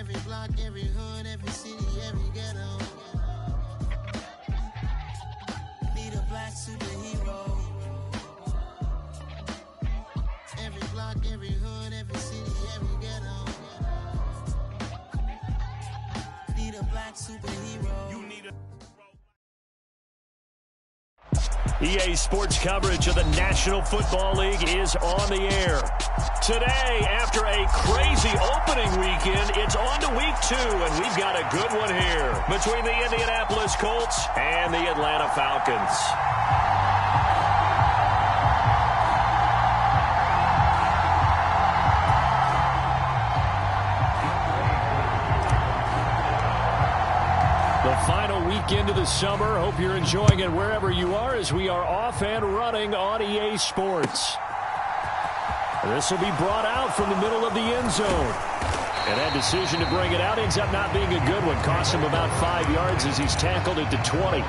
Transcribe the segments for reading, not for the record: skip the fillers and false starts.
Every block, every hood, every city, every ghetto. Need a black superhero. Every block, every hood, every city, every ghetto. Need a black superhero. You need a EA Sports coverage of the National Football League is on the air. Today, after a crazy opening weekend, it's on to week 2, and we've got a good one here between the Indianapolis Colts and the Atlanta Falcons. The final weekend of the summer. Hope you're enjoying it wherever you are as we are off and running on EA Sports. This will be brought out from the middle of the end zone. And that decision to bring it out ends up not being a good one. Costs him about 5 yards as he's tackled at the 20.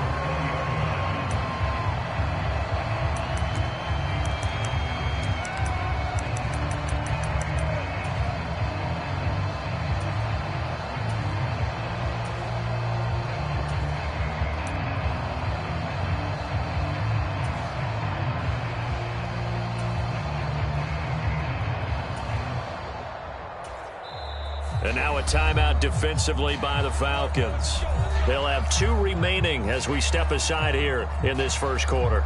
And now a timeout defensively by the Falcons. They'll have 2 remaining as we step aside here in this first quarter.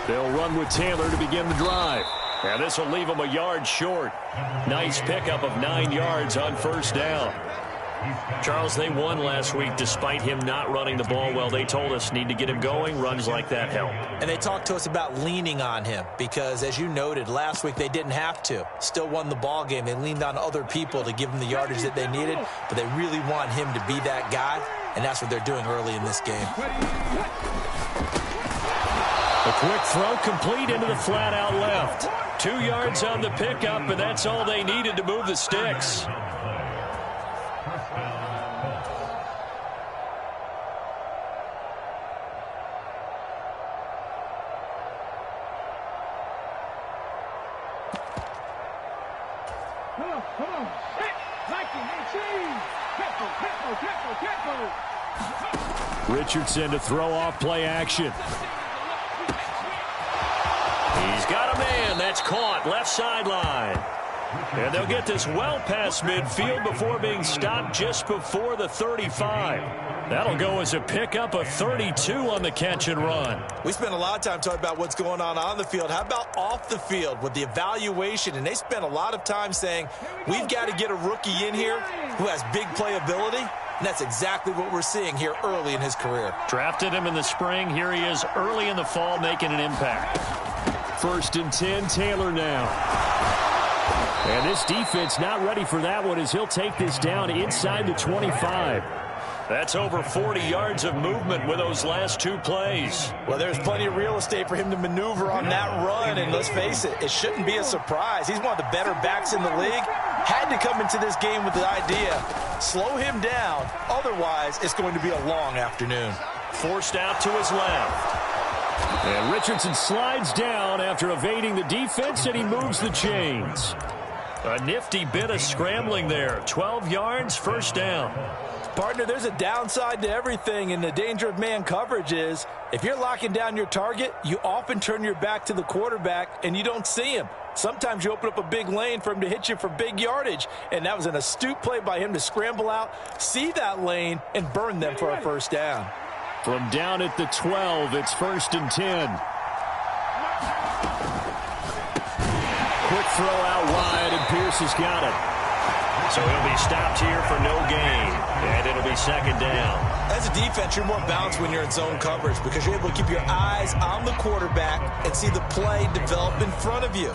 They'll run with Taylor to begin the drive. And this will leave them a yard short. Nice pickup of 9 yards on first down. Charles, they won last week despite him not running the ball well. They told us need to get him going. Runs like that help. And they talked to us about leaning on him because, as you noted, last week they didn't have to. Still won the ball game. They leaned on other people to give them the yardage that they needed, but they really want him to be that guy, and that's what they're doing early in this game. A quick throw complete into the flat out left. 2 yards on the pickup, and that's all they needed to move the sticks. Richardson to throw off play action. He's got a man. That's caught. Left sideline. And they'll get this well past midfield before being stopped just before the 35. That'll go as a pickup of 32 on the catch and run. We spent a lot of time talking about what's going on the field. How about off the field with the evaluation? And they spent a lot of time saying, we've got to get a rookie in here who has big playability. And that's exactly what we're seeing here early in his career. Drafted him in the spring. Here he is early in the fall making an impact. 1st and 10, Taylor now. And this defense not ready for that one as he'll take this down inside the 25. That's over 40 yards of movement with those last 2 plays. Well, there's plenty of real estate for him to maneuver on that run, and let's face it, it shouldn't be a surprise. He's one of the better backs in the league. Had to come into this game with the idea, slow him down, otherwise it's going to be a long afternoon. Forced out to his left. And Richardson slides down after evading the defense, and he moves the chains. A nifty bit of scrambling there. 12 yards, first down. Partner, there's a downside to everything, and the danger of man coverage is if you're locking down your target, you often turn your back to the quarterback, and you don't see him. Sometimes you open up a big lane for him to hit you for big yardage, and that was an astute play by him to scramble out, see that lane, and burn them for a first down. From down at the 12, it's 1st and 10. Quick throw out wide, and Pierce has got it. So he'll be stopped here for no gain, and it'll be 2nd down. As a defense, you're more balanced when you're in zone coverage because you're able to keep your eyes on the quarterback and see the play develop in front of you.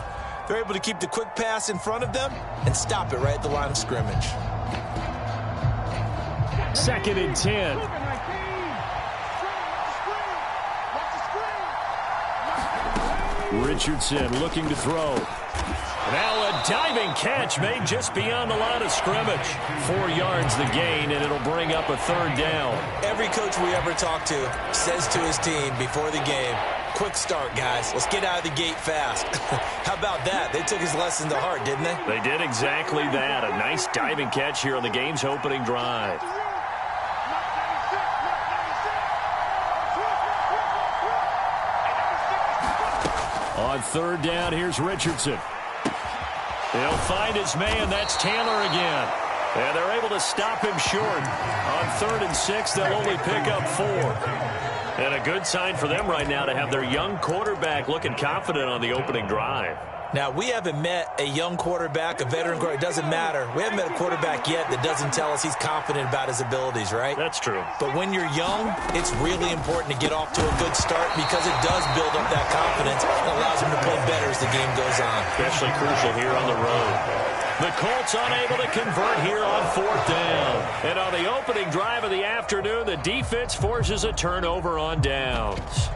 They're able to keep the quick pass in front of them and stop it right at the line of scrimmage. 2nd and 10. Richardson looking to throw. Now a diving catch made just beyond the line of scrimmage. 4 yards the gain, and it'll bring up a 3rd down. Every coach we ever talk to says to his team before the game, quick start, guys. Let's get out of the gate fast. How about that? They took his lesson to heart, didn't they? They did exactly that. A nice diving catch here on the game's opening drive. On 3rd down, here's Richardson. He'll find his man. That's Taylor again. And they're able to stop him short. On 3rd and 6, they'll only pick up 4. And a good sign for them right now to have their young quarterback looking confident on the opening drive. Now, we haven't met a young quarterback, a veteran quarterback. It doesn't matter. We haven't met a quarterback yet that doesn't tell us he's confident about his abilities, right? That's true. But when you're young, it's really important to get off to a good start because it does build up that confidence and allows him to play better as the game goes on. Especially crucial here on the road. The Colts unable to convert here on 4th down. And on the opening drive of the afternoon, the defense forces a turnover on downs.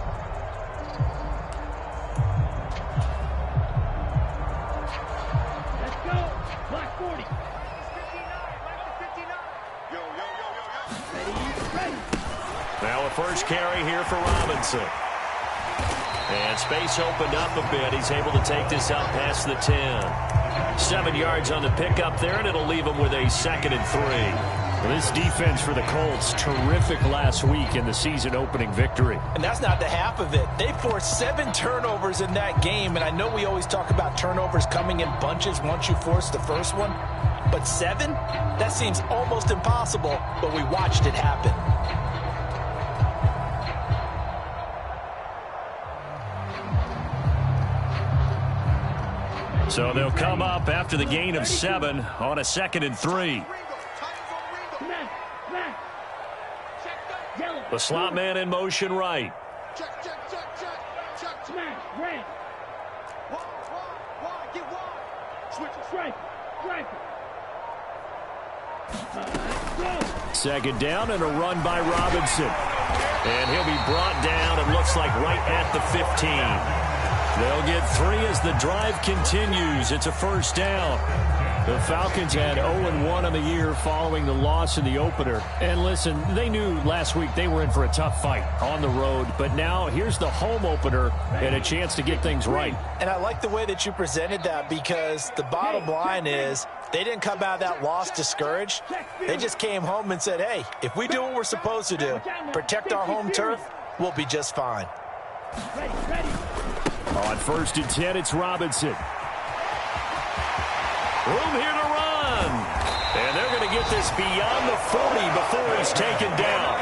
Now a first carry here for Robinson. And space opened up a bit. He's able to take this up past the 10. 7 yards on the pickup there, and it'll leave him with a 2nd and 3. Well, this defense for the Colts, terrific last week in the season-opening victory. And that's not the half of it. They forced 7 turnovers in that game, and I know we always talk about turnovers coming in bunches once you force the first one. But 7? That seems almost impossible, but we watched it happen. So they'll come up after the gain of 7 on a 2nd and 3. The slot man in motion right. Second down and a run by Robinson. And he'll be brought down, it looks like right at the 15. They'll get 3 as the drive continues. It's a first down. The Falcons had 0-1 on the year following the loss in the opener. And listen, they knew last week they were in for a tough fight on the road. But now here's the home opener and a chance to get things right. And I like the way that you presented that because the bottom line is they didn't come out of that loss discouraged. They just came home and said, hey, if we do what we're supposed to do, protect our home turf, we'll be just fine. On 1st and 10, it's Robinson. Room here to run. And they're going to get this beyond the 40 before he's taken down.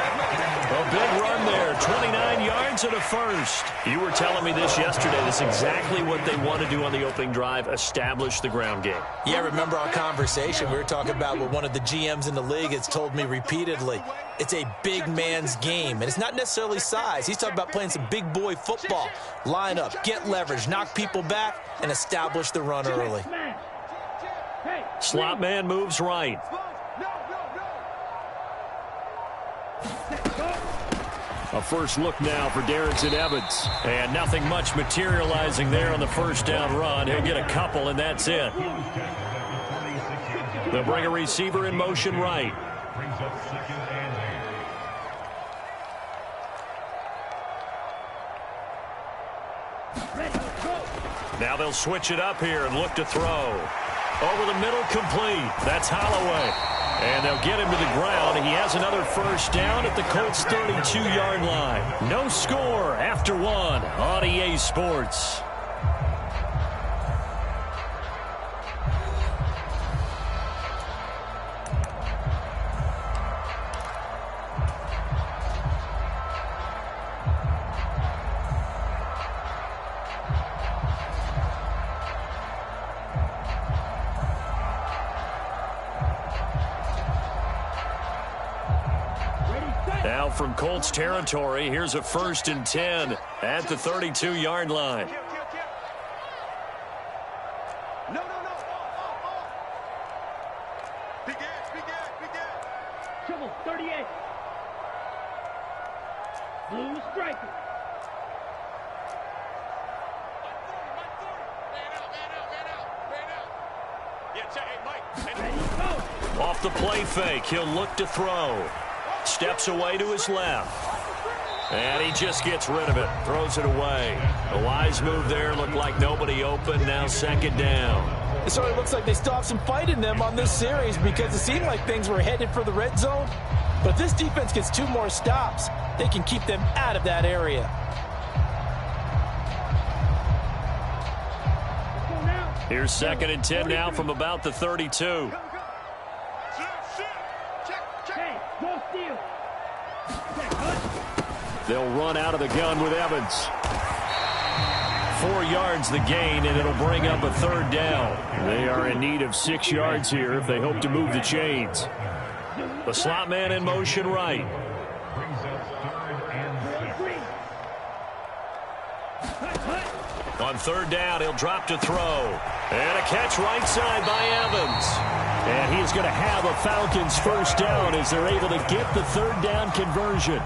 A big run there, 29 yards and a first. You were telling me this yesterday. This is exactly what they want to do on the opening drive, establish the ground game. Yeah, remember our conversation. We were talking about what one of the GMs in the league has told me repeatedly. It's a big man's game, and it's not necessarily size. He's talking about playing some big boy football. Line up, get leverage, knock people back, and establish the run early. Slot man moves right. A first look now for Darrington Evans. And nothing much materializing there on the first down run. He'll get a couple, and that's it. They'll bring a receiver in motion right. Now they'll switch it up here and look to throw. Over the middle, complete. That's Holloway. And they'll get him to the ground. He has another first down at the Colts' 32-yard line. No score after 1 on EA Sports. Now from Colts territory, here's a 1st and 10 at the 32-yard line. No. Begin. Trouble, 38. Blue striker. Off the play fake, he'll look to throw. Steps away to his left. And he just gets rid of it, throws it away. A wise move there, looked like nobody open, now second down. So it looks like they still have some fight in them on this series because it seemed like things were headed for the red zone. But if this defense gets 2 more stops, they can keep them out of that area. Here's 2nd and 10 now from about the 32. They'll run out of the gun with Evans. 4 yards the gain, and it'll bring up a 3rd down. They are in need of 6 yards here if they hope to move the chains. The slot man in motion right. On 3rd down, he'll drop to throw. And a catch right side by Evans. And he's going to have a Falcons 1st down as they're able to get the 3rd down conversion.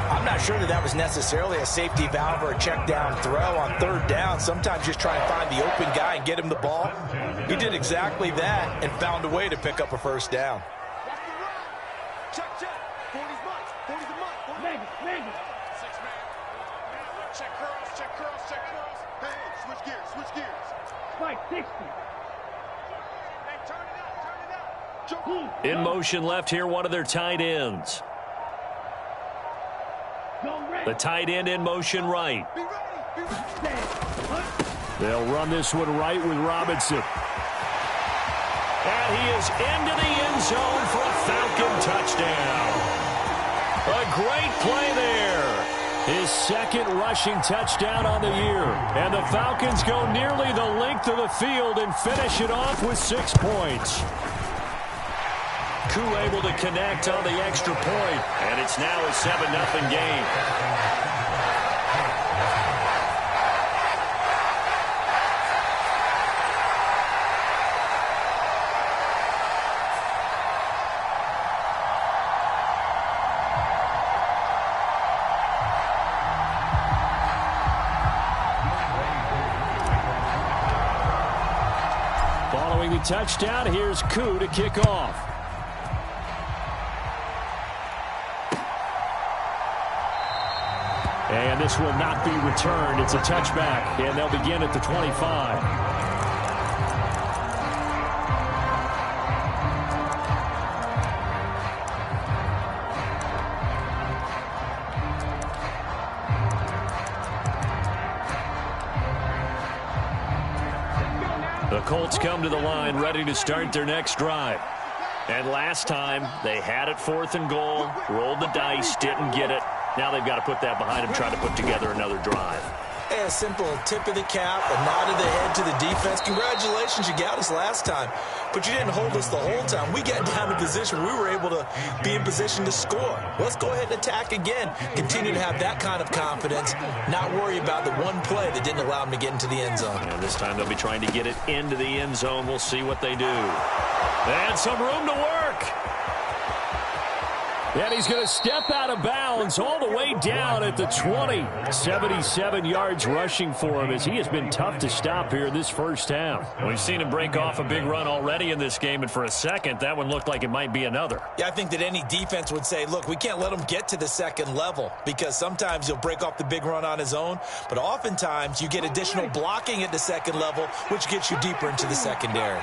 I'm not sure that was necessarily a safety valve or a check down throw on 3rd down. Sometimes just try and find the open guy and get him the ball. He did exactly that and found a way to pick up a 1st down. Check. 40's months. 40's a month. Vegas. 6 man. Check curls. Hey, switch gears. Spike 60. Hey, turn it out. In motion left here, one of their tight ends. The tight end in motion right. Be ready. They'll run this one right with Robinson. And he is into the end zone for a Falcon touchdown. A great play there. His 2nd rushing touchdown on the year. And the Falcons go nearly the length of the field and finish it off with 6 points. Koo able to connect on the extra point, and it's now a 7-0 game. Following the touchdown, here's Koo to kick off. And this will not be returned. It's a touchback, and they'll begin at the 25. The Colts come to the line ready to start their next drive. And last time, they had it 4th and goal, rolled the dice, didn't get it. Now they've got to put that behind them, try to put together another drive. A simple tip of the cap, a nod of the head to the defense. Congratulations, you got us last time. But you didn't hold us the whole time. We got down to position. We were able to be in position to score. Let's go ahead and attack again. Continue to have that kind of confidence. Not worry about the one play that didn't allow them to get into the end zone. And this time they'll be trying to get it into the end zone. We'll see what they do. And some room to work. And he's going to step out of bounds all the way down at the 20. 77 yards rushing for him as he has been tough to stop here in this 1st half. We've seen him break off a big run already in this game, and for a second, that one looked like it might be another. Yeah, I think that any defense would say, look, we can't let him get to the 2nd level because sometimes he'll break off the big run on his own, but oftentimes you get additional blocking at the 2nd level, which gets you deeper into the secondary.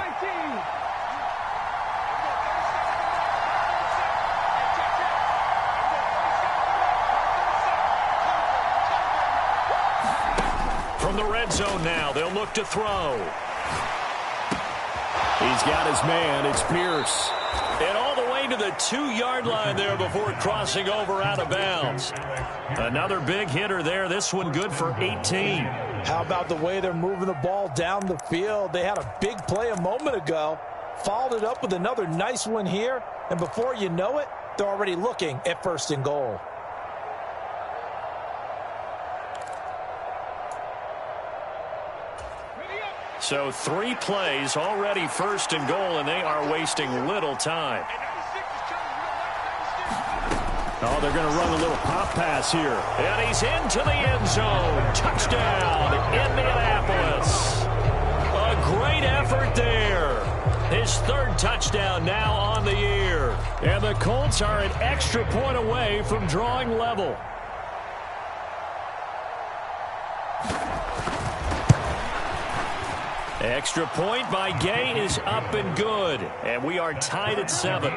From the red zone now, they'll look to throw. He's got his man. It's Pierce. And all the way to the 2-yard line there before crossing over out of bounds. Another big hitter there. This one good for 18. How about the way they're moving the ball down the field? They had a big play a moment ago. Followed it up with another nice one here. And before you know it, they're already looking at 1st and goal. So 3 plays, already 1st and goal, and they are wasting little time. Oh, they're going to run a little pop pass here. And he's into the end zone. Touchdown, Indianapolis. A great effort there. his third touchdown now on the year. And the Colts are an extra point away from drawing level. Extra point by Jayy is up and good. And we are tied at 7.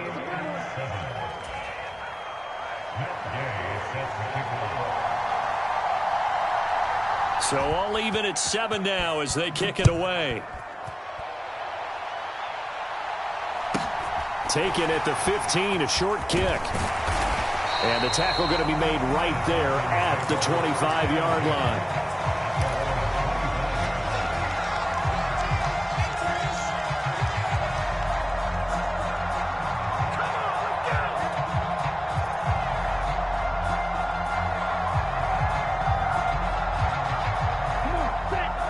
So all even at 7 now as they kick it away. Taken at the 15, a short kick. And the tackle going to be made right there at the 25-yard line.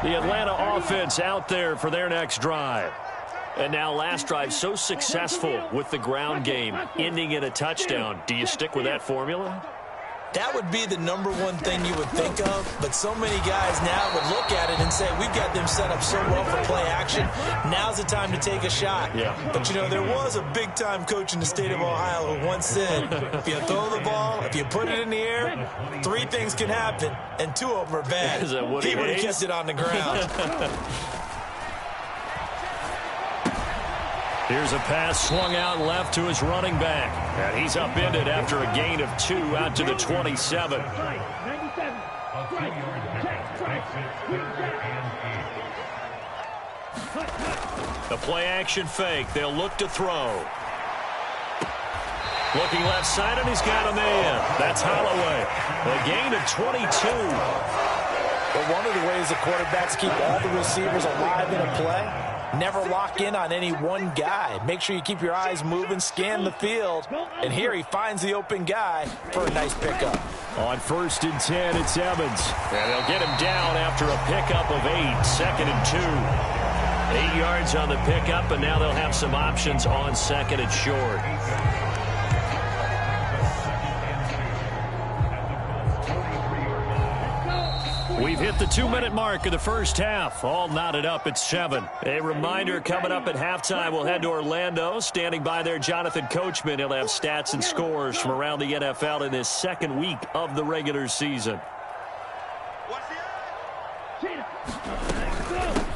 The Atlanta offense out there for their next drive. And now last drive so successful with the ground game, ending in a touchdown. Do you stick with that formula? That would be the number one thing you would think of, but so many guys now would look at it and say, we've got them set up so well for play action. Now's the time to take a shot. Yeah. But, you know, there was a big-time coach in the state of Ohio who once said, if you throw the ball, if you put it in the air, 3 things can happen, and 2 of them are bad. Is that what he would have kept it on the ground. Here's a pass swung out left to his running back. And he's upended after a gain of 2 out to the 27. The play action fake. They'll look to throw. Looking left side, and he's got a man. That's Holloway. A gain of 22. But one of the ways the quarterbacks keep all the receivers alive in a play, never lock in on any one guy. Make sure you keep your eyes moving, scan the field. And here he finds the open guy for a nice pickup. On 1st and 10, it's Evans. And they'll get him down after a pickup of 8. 2nd and 2. 8 yards on the pickup, and now they'll have some options on 2nd and short. We've hit the 2-minute mark of the first half. All knotted up at 7. A reminder, coming up at halftime, we'll head to Orlando. Standing by there, Jonathan Coachman. He'll have stats and scores from around the NFL in this 2nd week of the regular season.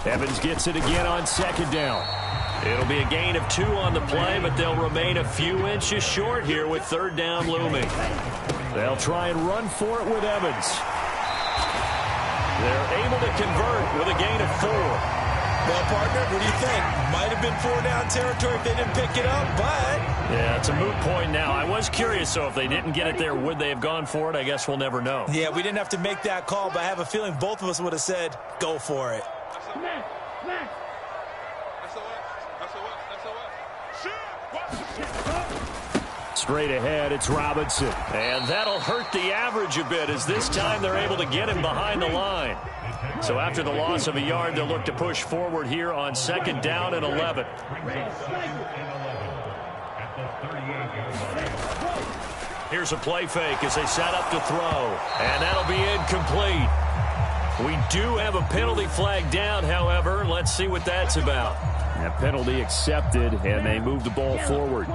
Evans gets it again on 2nd down. It'll be a gain of 2 on the play, but they'll remain a few inches short here with 3rd down looming. They'll try and run for it with Evans. They're able to convert with a gain of 4. Well, partner, what do you think? Might have been 4-down territory if they didn't pick it up, but... Yeah, it's a moot point now. I was curious, so if they didn't get it there, would they have gone for it? I guess we'll never know. Yeah, we didn't have to make that call, but I have a feeling both of us would have said, go for it. Straight ahead, it's Robinson. And that'll hurt the average a bit, as this time they're able to get him behind the line. So after the loss of a yard, they'll look to push forward here on 2nd down and 11. Here's a play fake as they set up to throw. And that'll be incomplete. We do have a penalty flag down, however. Let's see what that's about. A penalty accepted, and they move the ball forward.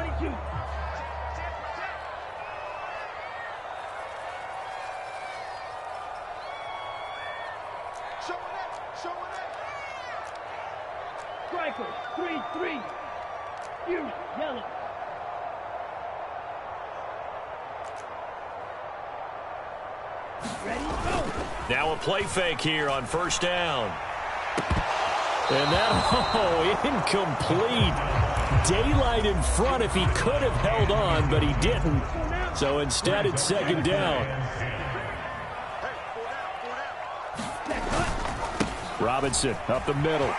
Striker, 3-3. You, yellow. Ready, go. Now a play fake here on 1st down. And that, incomplete. Daylight in front if he could have held on, but he didn't. So instead, it's 2nd down. Robinson up the middle.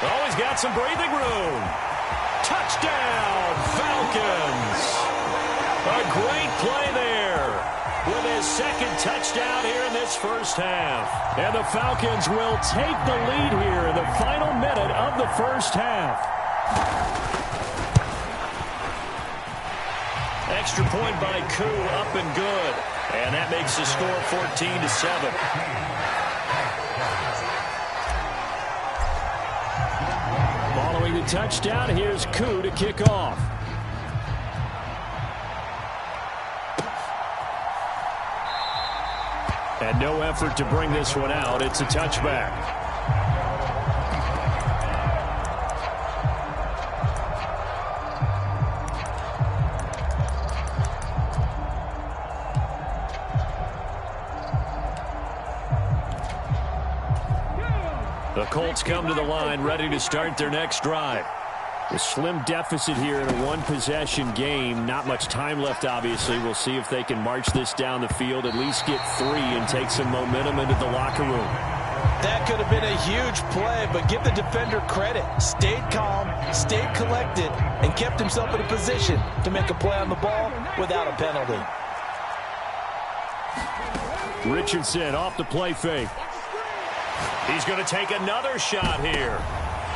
Oh, he's got some breathing room. Touchdown, Falcons. A great play there with his 2nd touchdown here in this first half. And the Falcons will take the lead here in the final minute of the first half. Extra point by Koo, up and good. And that makes the score 14-7. touchdown. Here's Koo to kick off. And no effort to bring this one out. It's a touchback. The Colts come to the line, ready to start their next drive. A slim deficit here in a one-possession game. Not much time left, obviously. We'll see if they can march this down the field, at least get 3 and take some momentum into the locker room. That could have been a huge play, but give the defender credit. Stayed calm, stayed collected, and kept himself in a position to make a play on the ball without a penalty. Richardson off the play fake. He's going to take another shot here.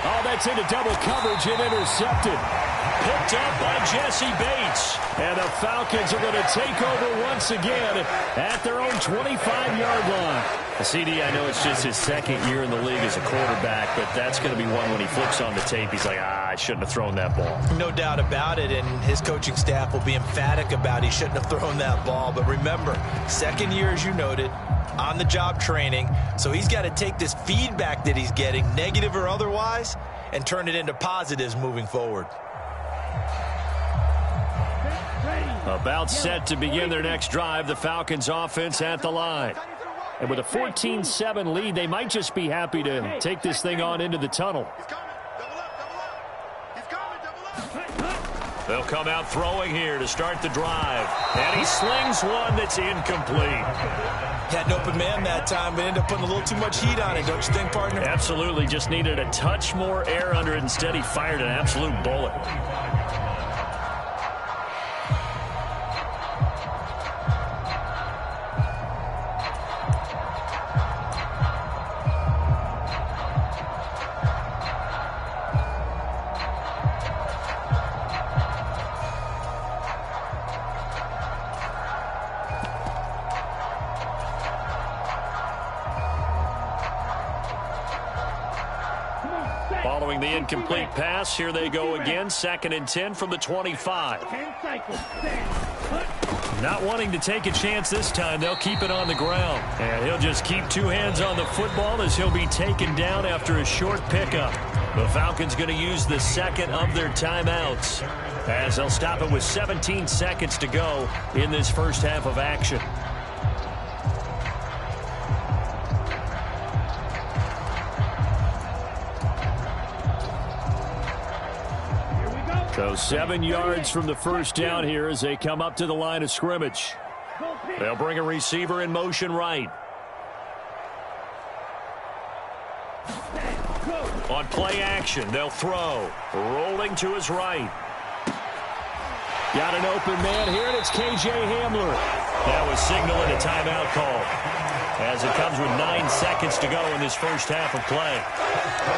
Oh, that's into double coverage and intercepted. Picked up by Jesse Bates. And the Falcons are going to take over once again at their own 25-yard line. CD, I know it's just his second year in the league as a quarterback, but that's going to be one when he flips on the tape. He's like, I shouldn't have thrown that ball. No doubt about it, and his coaching staff will be emphatic about he shouldn't have thrown that ball. But remember, second year, as you noted, on-the-job training, so he's got to take this feedback that he's getting, negative or otherwise, and turn it into positives moving forward. About set to begin their next drive, the Falcons offense at the line. And with a 14-7 lead, they might just be happy to take this thing on into the tunnel. They'll come out throwing here to start the drive. And he slings one that's incomplete. Had an open man that time, but ended up putting a little too much heat on it, don't you think, partner? Absolutely. Just needed a touch more air under it. Instead, he fired an absolute bullet. Following the incomplete pass, here they go again. 2nd and 10 from the 25. Not wanting to take a chance this time, they'll keep it on the ground. And he'll just keep 2 hands on the football as he'll be taken down after a short pickup. The Falcons going to use the second of their timeouts as they'll stop it with 17 seconds to go in this first half of action. So 7 yards from the first down here as they come up to the line of scrimmage. They'll bring a receiver in motion right. On play action, they'll throw. Rolling to his right. Got an open man here, and it's KJ Hamler. That was signaling a timeout call as it comes with 9 seconds to go in this first half of play.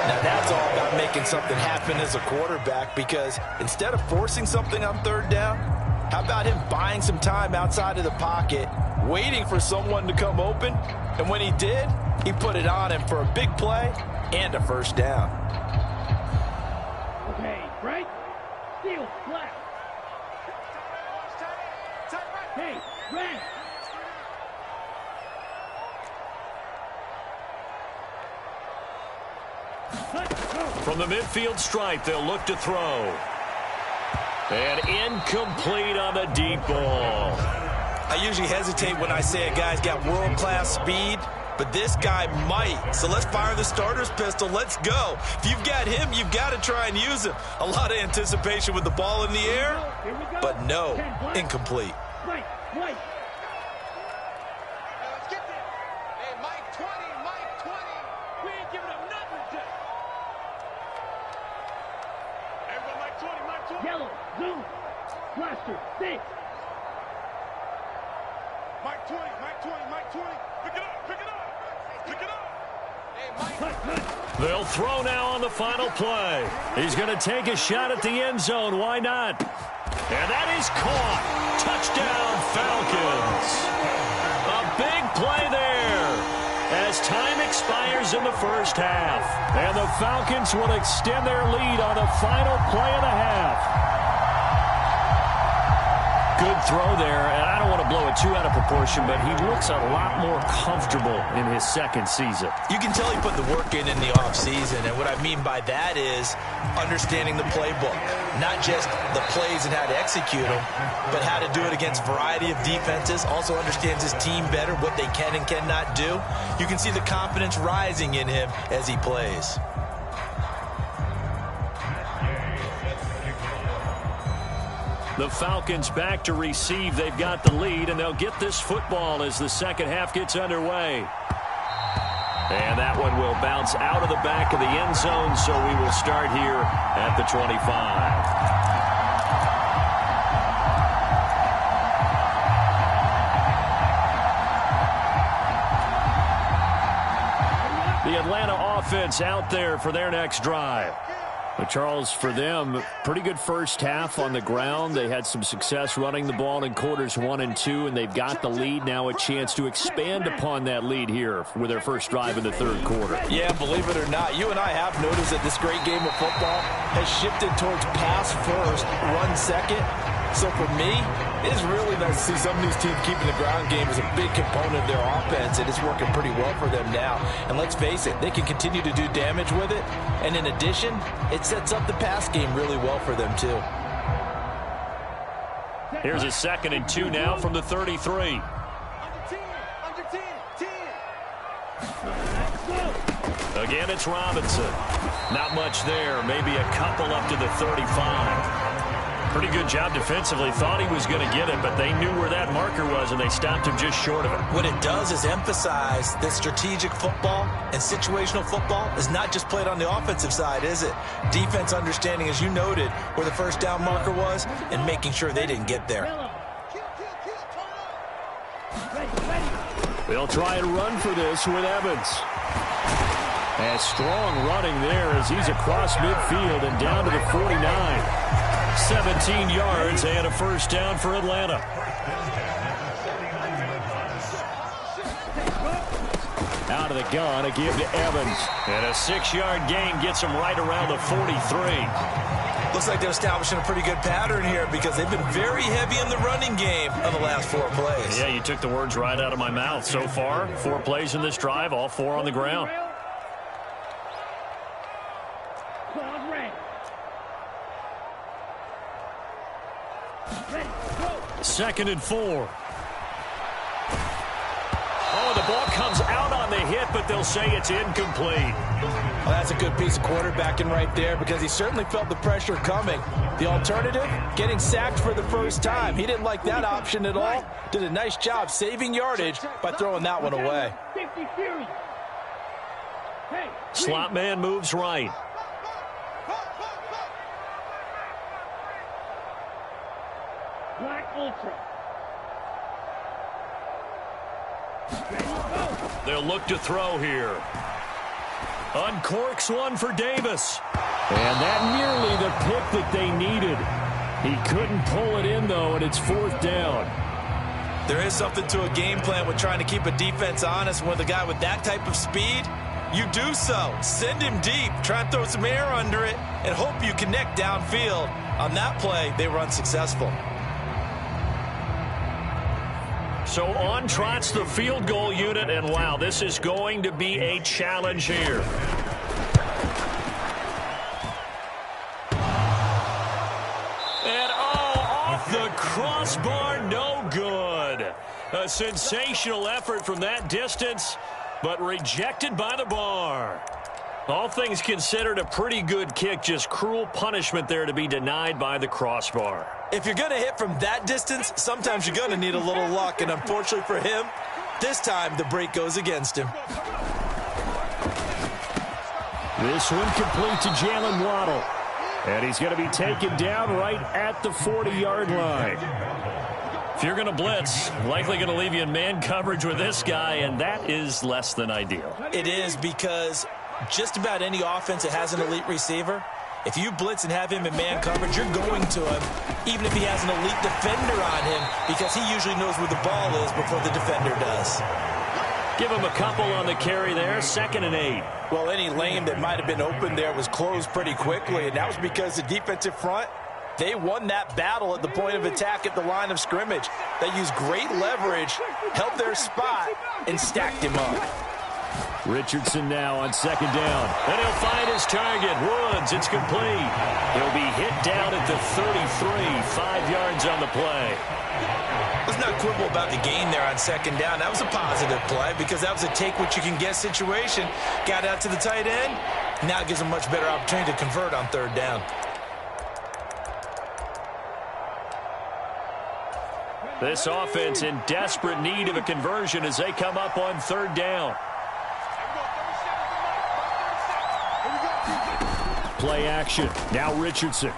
Now that's all about making something happen as a quarterback, because instead of forcing something on 3rd down, how about him buying some time outside of the pocket, waiting for someone to come open, and when he did, he put it on him for a big play and a first down. Okay, right? Steal, flat. Hey, red. From the midfield stripe, they'll look to throw. And incomplete on the deep ball. I usually hesitate when I say a guy's got world-class speed, but this guy might. So let's fire the starter's pistol. Let's go. If you've got him, you've got to try and use him. A lot of anticipation with the ball in the air, but no, incomplete. Right. Let's get there. Hey, Mike 20, Mike 20. We ain't giving him nothing, Jeff. Everybody, Mike 20, Mike 20. Yellow, zoom, blaster, 6. Mike 20, Mike 20, Mike 20. Pick it up, pick it up, pick it up. Hey, Mike. They'll throw now on the final play. He's going to take a shot at the end zone. Why not? And that is caught. Touchdown, Falcons. A big play there as time expires in the first half. And the Falcons will extend their lead on the final play of the half. Good throw there, and I don't want to blow it too out of proportion, but he looks a lot more comfortable in his second season. You can tell he put the work in the offseason, and what I mean by that is understanding the playbook. Not just the plays and how to execute them, but how to do it against a variety of defenses. Also understands his team better, what they can and cannot do. You can see the confidence rising in him as he plays. The Falcons back to receive. They've got the lead, and they'll get this football as the second half gets underway. And that one will bounce out of the back of the end zone, so we will start here at the 25. The Atlanta offense out there for their next drive. But Charles, for them, pretty good first half on the ground. They had some success running the ball in quarters 1 and 2, and they've got the lead. Now a chance to expand upon that lead here with their first drive in the third quarter. Yeah, believe it or not, you and I have noticed that this great game of football has shifted towards pass first, run second. So for me, it is really nice to see some of these teams keeping the ground game as a big component of their offense, and it's working pretty well for them now. And let's face it, they can continue to do damage with it. And in addition, it sets up the pass game really well for them too. Here's a 2nd and 2 now from the 33. Again, it's Robinson. Not much there. Maybe a couple up to the 35. Pretty good job defensively. Thought he was going to get it, but they knew where that marker was, and they stopped him just short of it. What it does is emphasize that strategic football and situational football is not just played on the offensive side, is it? Defense understanding, as you noted, where the first down marker was and making sure they didn't get there. They'll try and run for this with Evans. And strong running there as he's across midfield and down to the 49. 17 yards and a first down for Atlanta. Out of the gun, a give to Evans. And a 6-yard gain gets him right around the 43. Looks like they're establishing a pretty good pattern here because they've been very heavy in the running game on the last 4 plays. Yeah, you took the words right out of my mouth. So far, 4 plays in this drive, all 4 on the ground. Second and 4. Oh, the ball comes out on the hit, but they'll say it's incomplete. Well, that's a good piece of quarterbacking right there because he certainly felt the pressure coming. The alternative, getting sacked for the first time. He didn't like that option at all. Did a nice job saving yardage by throwing that one away. Slot man moves right. Black Ultra. They'll look to throw here. Uncorks one for Davis. And that nearly the pick that they needed. He couldn't pull it in, though, and it's 4th down. There is something to a game plan with trying to keep a defense honest. With a guy with that type of speed, you do so. Send him deep. Try and throw some air under it and hope you connect downfield. On that play, they were unsuccessful. So on trots the field goal unit, and wow, this is going to be a challenge here. And off the crossbar, no good. A sensational effort from that distance, but rejected by the bar. All things considered, a pretty good kick, just cruel punishment there to be denied by the crossbar. If you're going to hit from that distance, sometimes you're going to need a little luck, and unfortunately for him, this time the break goes against him. This one complete to Jalen Waddle. And he's going to be taken down right at the 40-yard line. If you're going to blitz, likely going to leave you in man coverage with this guy, and that is less than ideal. It is because just about any offense that has an elite receiver, if you blitz and have him in man coverage, you're going to him, even if he has an elite defender on him, because he usually knows where the ball is before the defender does. Give him a couple on the carry there. 2nd and 8. Well, any lane that might have been open there was closed pretty quickly, and that was because the defensive front, they won that battle at the point of attack at the line of scrimmage. They used great leverage, held their spot, and stacked him up. Richardson now on 2nd down. And he'll find his target. Woods, it's complete. He'll be hit down at the 33. 5 yards on the play. Let's not quibble about the gain there on 2nd down. That was a positive play because that was a take-what-you-can-get situation. Got out to the tight end. Now it gives them a much better opportunity to convert on 3rd down. This offense in desperate need of a conversion as they come up on 3rd down. Play action. Now Richardson.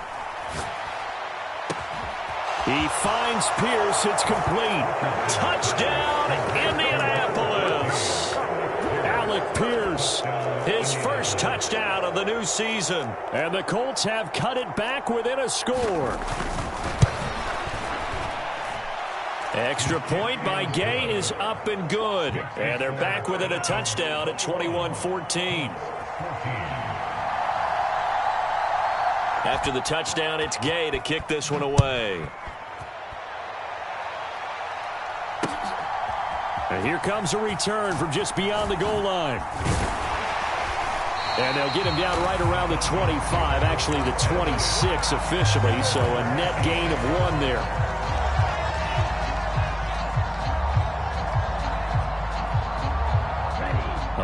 He finds Pierce. It's complete. Touchdown, Indianapolis. Alec Pierce, his first touchdown of the new season. And the Colts have cut it back within a score. Extra point by Jayy is up and good. And they're back within a touchdown at 21-14. After the touchdown, it's Jayy to kick this one away. And here comes a return from just beyond the goal line. And they'll get him down right around the 25, actually the 26 officially, so a net gain of 1 there.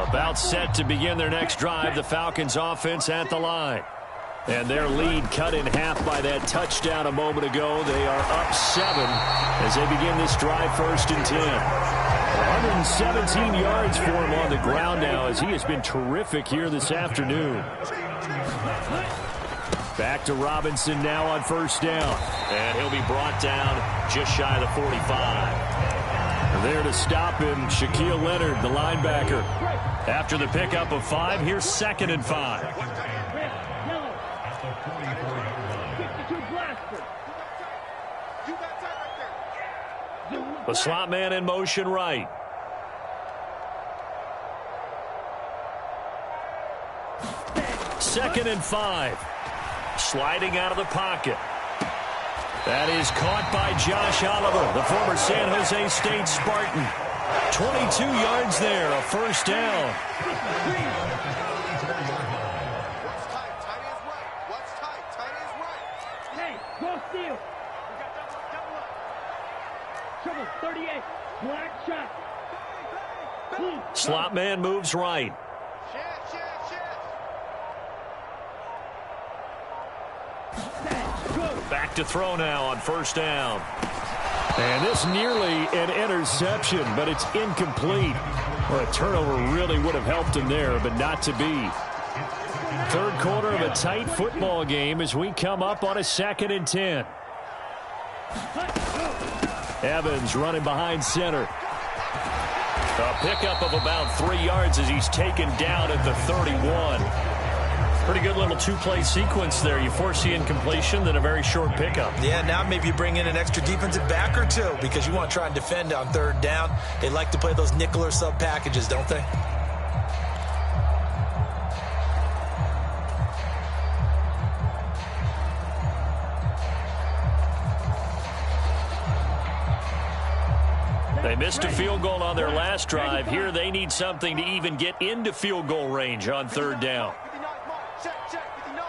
About set to begin their next drive, the Falcons offense at the line. And their lead cut in half by that touchdown a moment ago. They are up 7 as they begin this drive 1st and 10. 117 yards for him on the ground now as he has been terrific here this afternoon. Back to Robinson now on 1st down. And he'll be brought down just shy of the 45. There to stop him, Shaquille Leonard, the linebacker. After the pickup of 5, here's 2nd and 5. The slot man in motion right. Second and 5. Sliding out of the pocket. That is caught by Josh Oliver, the former San Jose State Spartan. 22 yards there, a 1st down. What's tight? Tight is right. What's tight? Tight is right. Hey, go steal. We got double up. Trouble, 38. Black shot. Slot man moves right. Back to throw now on 1st down. And this nearly an interception, but it's incomplete. Well, a turnover really would have helped him there, but not to be. 3rd quarter of a tight football game as we come up on a 2nd and 10. Evans running behind center. A pickup of about 3 yards as he's taken down at the 31. Pretty good little 2-play sequence there. You force the incompletion, then a very short pickup. Yeah, now maybe you bring in an extra defensive back or 2 because you want to try and defend on 3rd down. They like to play those nickel or sub packages, don't they? They missed a field goal on their last drive. Here they need something to even get into field goal range on 3rd down. Check, 59.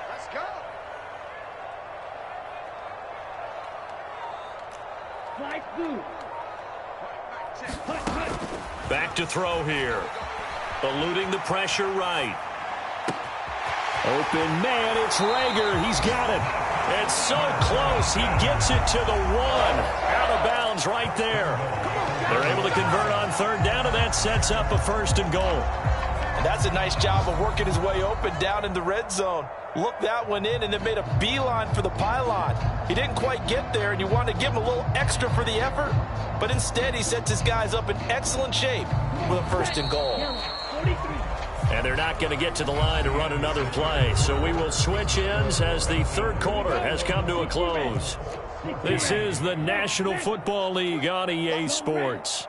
Let's go. Back to throw here. Eluding the pressure right. Open man, it's Rager. He's got it. It's so close. He gets it to the 1. Out of bounds right there. They're able to convert on 3rd down, and that sets up a 1st and goal. And that's a nice job of working his way open down in the red zone. Looked that one in and then made a beeline for the pylon. He didn't quite get there, and you want to give him a little extra for the effort. But instead, he sets his guys up in excellent shape with a 1st and goal. And they're not going to get to the line to run another play. So we will switch ends as the 3rd quarter has come to a close. This is the National Football League on EA Sports.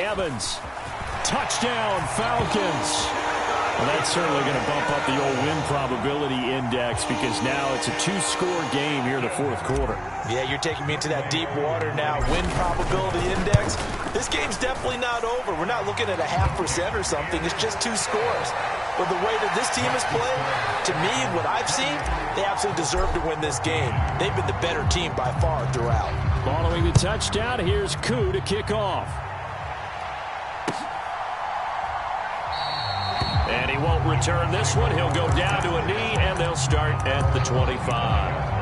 Evans. Touchdown, Falcons. Well, that's certainly going to bump up the old win probability index because now it's a two-score game here in the fourth quarter. Yeah, you're taking me into that deep water now. Win probability index. This game's definitely not over. We're not looking at a 0.5% or something. It's just two scores. But the way that this team has played, to me, what I've seen, they absolutely deserve to win this game. They've been the better team by far throughout. Following the touchdown, here's Koo to kick off. And he won't return this one. He'll go down to a knee, and they'll start at the 25.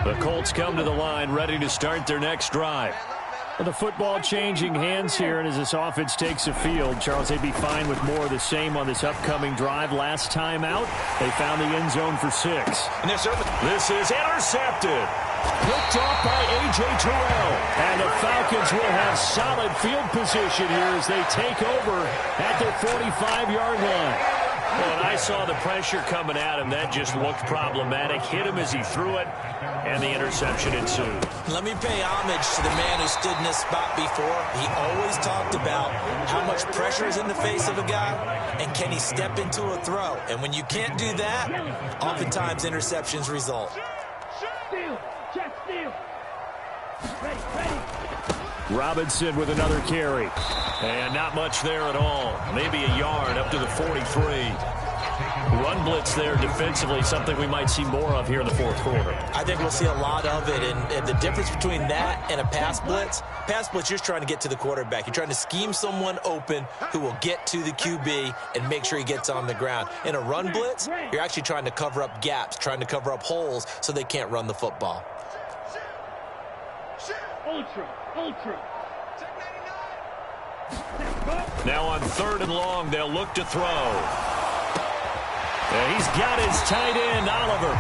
The Colts come to the line, ready to start their next drive. Well, the football changing hands here, and as this offense takes a field, Charles, they'd be fine with more of the same on this upcoming drive. Last time out, they found the end zone for 6. And this is intercepted. Picked off by A.J. Terrell. And the Falcons will have solid field position here as they take over at their 45-yard line. Well, and I saw the pressure coming at him. That just looked problematic. Hit him as he threw it, and the interception ensued. Let me pay homage to the man who stood in this spot before. He always talked about how much pressure is in the face of a guy, and can he step into a throw. And when you can't do that, oftentimes interceptions result. Steal. Check steal. Ready. Robinson with another carry. And not much there at all. Maybe a yard up to the 43. Run blitz there defensively, something we might see more of here in the fourth quarter. I think we'll see a lot of it, and the difference between that and a pass blitz, you're just trying to get to the quarterback. You're trying to scheme someone open who will get to the QB and make sure he gets on the ground. In a run blitz, you're actually trying to cover up gaps, trying to cover up holes so they can't run the football. Ultra. Now on 3rd and long, they'll look to throw. And he's got his tight end, Oliver.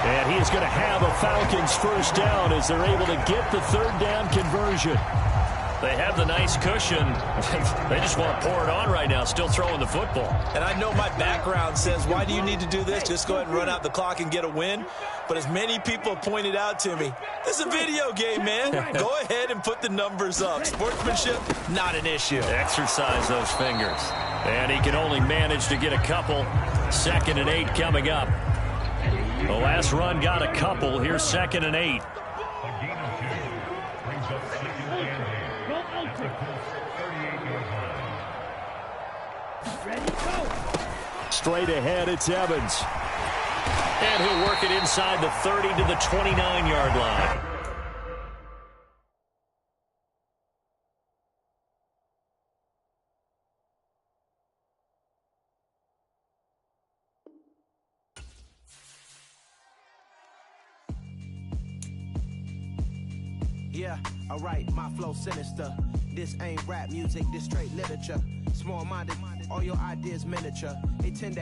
And he is going to have a Falcons first down as they're able to get the 3rd down conversion. They have the nice cushion. They just want to pour it on right now, still throwing the football. And I know my background says, why do you need to do this? Just go ahead and run out the clock and get a win. But as many people have pointed out to me, this is a video game, man. Go ahead and put the numbers up. Sportsmanship, not an issue. Exercise those fingers. And he can only manage to get a couple. 2nd and 8 coming up. The last run got a couple. Here's 2nd and 8. Straight ahead, it's Evans. And he'll work it inside the 30 to the 29-yard line. Yeah, alright, my flow sinister. This ain't rap music, this straight literature. Small-minded, all your ideas miniature. They tend to